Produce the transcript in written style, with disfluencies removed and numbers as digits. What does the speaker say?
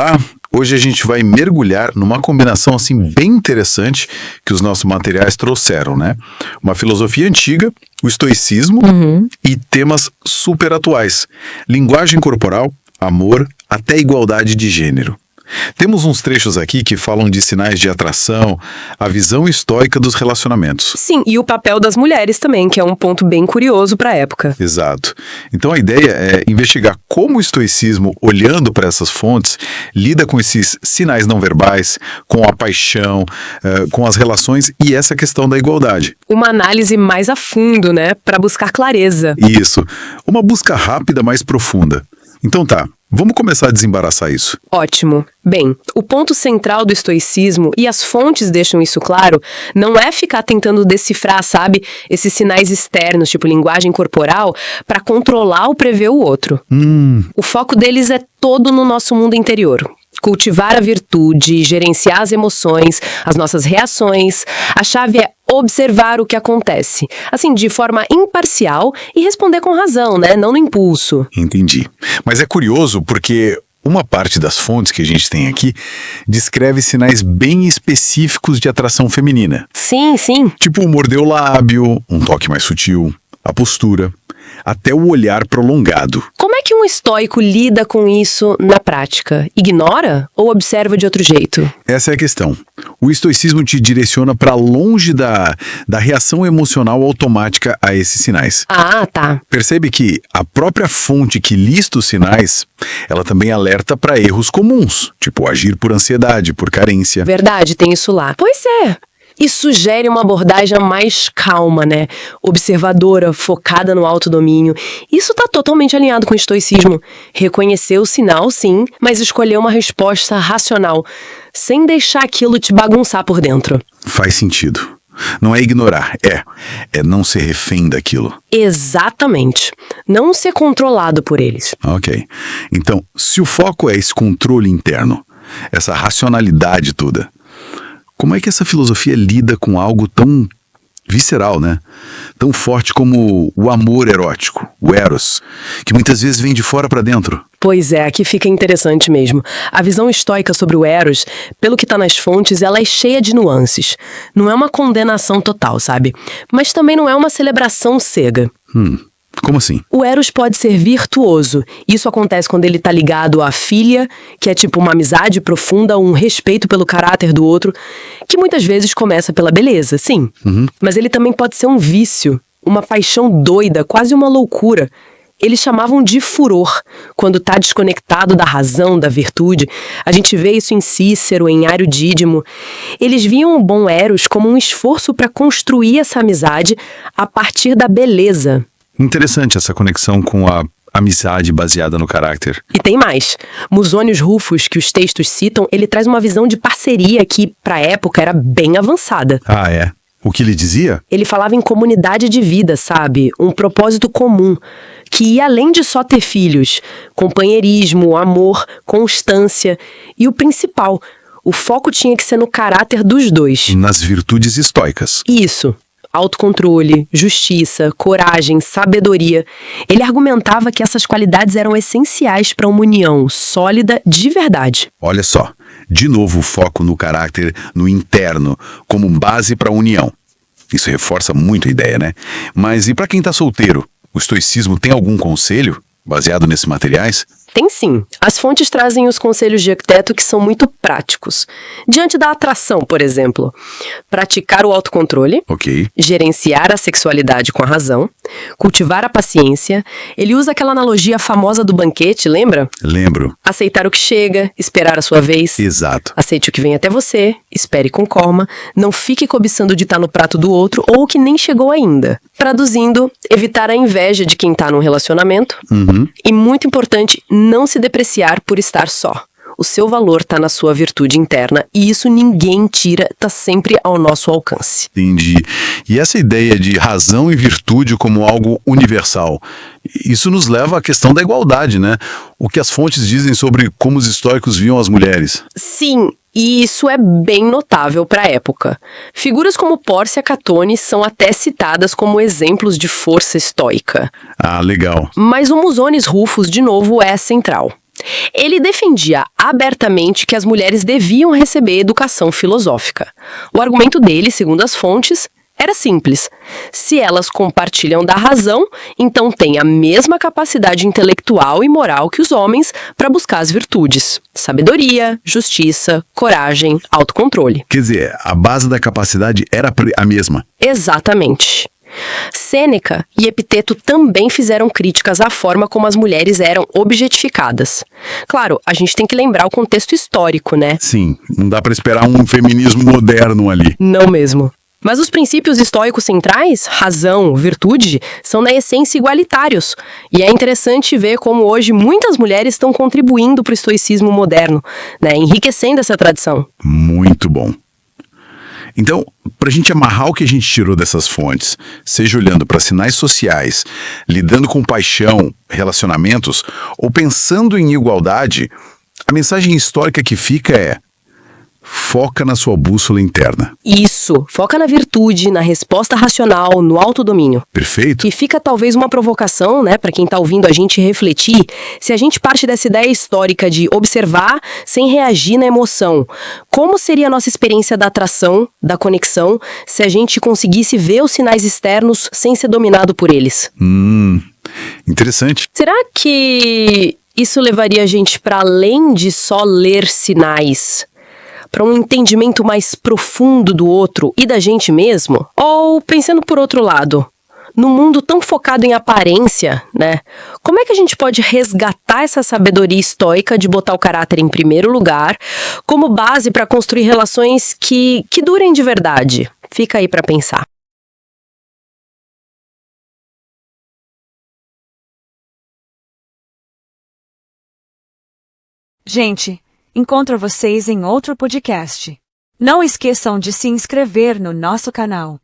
lá? Hoje a gente vai mergulhar numa combinação assim bem interessante que os nossos materiais trouxeram, né? Uma filosofia antiga, o estoicismo e temas super atuais. Linguagem corporal, amor, até igualdade de gênero. Temos uns trechos aqui que falam de sinais de atração, a visão estoica dos relacionamentos. Sim, e o papel das mulheres também, que é um ponto bem curioso para a época. Exato. Então a ideia é investigar como o estoicismo, olhando para essas fontes, lida com esses sinais não verbais, com a paixão, com as relações e essa questão da igualdade. Uma análise mais a fundo, né, para buscar clareza. Isso. Uma busca rápida, mais profunda. Então tá. Vamos começar a desembaraçar isso. Ótimo. Bem, o ponto central do estoicismo, e as fontes deixam isso claro, não é ficar tentando decifrar, sabe, esses sinais externos, tipo linguagem corporal, para controlar ou prever o outro. O foco deles é todo no nosso mundo interior. Cultivar a virtude, gerenciar as emoções, as nossas reações. A chave é observar o que acontece, assim, de forma imparcial e responder com razão, né? Não no impulso. Entendi. Mas é curioso porque uma parte das fontes que a gente tem aqui descreve sinais bem específicos de atração feminina. Sim, sim. Tipo morder o lábio, um toque mais sutil, a postura, até o olhar prolongado. Como é que um estoico lida com isso na prática? Ignora ou observa de outro jeito? Essa é a questão. O estoicismo te direciona para longe da reação emocional automática a esses sinais. Ah, tá. Percebe que a própria fonte que lista os sinais, ela também alerta para erros comuns, tipo agir por ansiedade, por carência. Verdade, tem isso lá. Pois é. Isso sugere uma abordagem mais calma, né? Observadora, focada no autodomínio. Isso tá totalmente alinhado com o estoicismo. Reconhecer o sinal, sim, mas escolher uma resposta racional, sem deixar aquilo te bagunçar por dentro. Faz sentido. Não é ignorar, é não ser refém daquilo. Exatamente. Não ser controlado por eles. Ok. Então, se o foco é esse controle interno, essa racionalidade toda, como é que essa filosofia lida com algo tão visceral, né? Tão forte como o amor erótico, o eros, que muitas vezes vem de fora para dentro? Pois é, aqui fica interessante mesmo. A visão estoica sobre o eros, pelo que tá nas fontes, ela é cheia de nuances. Não é uma condenação total, sabe? Mas também não é uma celebração cega. Como assim? O eros pode ser virtuoso. Isso acontece quando ele tá ligado à filia, que é tipo uma amizade profunda, um respeito pelo caráter do outro, que muitas vezes começa pela beleza, sim. Mas ele também pode ser um vício, uma paixão doida, quase uma loucura. Eles chamavam de furor, quando tá desconectado da razão, da virtude. A gente vê isso em Cícero, em Ário Dídimo. Eles viam o bom eros como um esforço para construir essa amizade a partir da beleza. Interessante essa conexão com a amizade baseada no caráter. E tem mais. Musônios Rufus, que os textos citam, ele traz uma visão de parceria que, para a época, era bem avançada. Ah, é? O que ele dizia? Ele falava em comunidade de vida, sabe? Um propósito comum, que ia além de só ter filhos. Companheirismo, amor, constância. E o principal, o foco tinha que ser no caráter dos dois. Nas virtudes estoicas. Isso. Autocontrole, justiça, coragem, sabedoria. Ele argumentava que essas qualidades eram essenciais para uma união sólida de verdade. Olha só, de novo o foco no caráter, no interno, como base para a união. Isso reforça muito a ideia, né? Mas e para quem está solteiro? O estoicismo tem algum conselho baseado nesses materiais? Tem sim. As fontes trazem os conselhos de Epicteto que são muito práticos. Diante da atração, por exemplo, praticar o autocontrole, gerenciar a sexualidade com a razão, cultivar a paciência. Ele usa aquela analogia famosa do banquete, lembra? Lembro. Aceitar o que chega, esperar a sua vez. Exato. Aceite o que vem até você, espere com calma, não fique cobiçando de estar no prato do outro ou o que nem chegou ainda. Traduzindo, evitar a inveja de quem está num relacionamento. E muito importante, não se depreciar por estar só. O seu valor está na sua virtude interna e isso ninguém tira, está sempre ao nosso alcance. Entendi. E essa ideia de razão e virtude como algo universal, isso nos leva à questão da igualdade, né? O que as fontes dizem sobre como os estoicos viam as mulheres. Sim, e isso é bem notável para a época. Figuras como Pórcia Catone são até citadas como exemplos de força estoica. Ah, legal. Mas o Musônios Rufus, de novo, é central. Ele defendia abertamente que as mulheres deviam receber educação filosófica. O argumento dele, segundo as fontes, era simples. Se elas compartilham da razão, então têm a mesma capacidade intelectual e moral que os homens para buscar as virtudes: sabedoria, justiça, coragem, autocontrole. Quer dizer, a base da capacidade era a mesma. Exatamente. Sêneca e Epiteto também fizeram críticas à forma como as mulheres eram objetificadas. Claro, a gente tem que lembrar o contexto histórico, né? Sim, não dá para esperar um feminismo moderno ali. Não mesmo. Mas os princípios estoicos centrais, razão, virtude, são na essência igualitários. E é interessante ver como hoje muitas mulheres estão contribuindo para o estoicismo moderno, né, enriquecendo essa tradição. Muito bom. Então, para a gente amarrar o que a gente tirou dessas fontes, seja olhando para sinais sociais, lidando com paixão, relacionamentos, ou pensando em igualdade, a mensagem histórica que fica é: foca na sua bússola interna. Isso, foca na virtude, na resposta racional, no autodomínio. Perfeito? E fica talvez uma provocação, né, para quem tá ouvindo a gente refletir, se a gente parte dessa ideia histórica de observar sem reagir na emoção. Como seria a nossa experiência da atração, da conexão, se a gente conseguisse ver os sinais externos sem ser dominado por eles? Interessante. Será que isso levaria a gente para além de só ler sinais? Para um entendimento mais profundo do outro e da gente mesmo? Ou, pensando por outro lado, num mundo tão focado em aparência, né? Como é que a gente pode resgatar essa sabedoria estoica de botar o caráter em primeiro lugar como base para construir relações que durem de verdade? Fica aí para pensar. Gente, encontro vocês em outro podcast. Não esqueçam de se inscrever no nosso canal.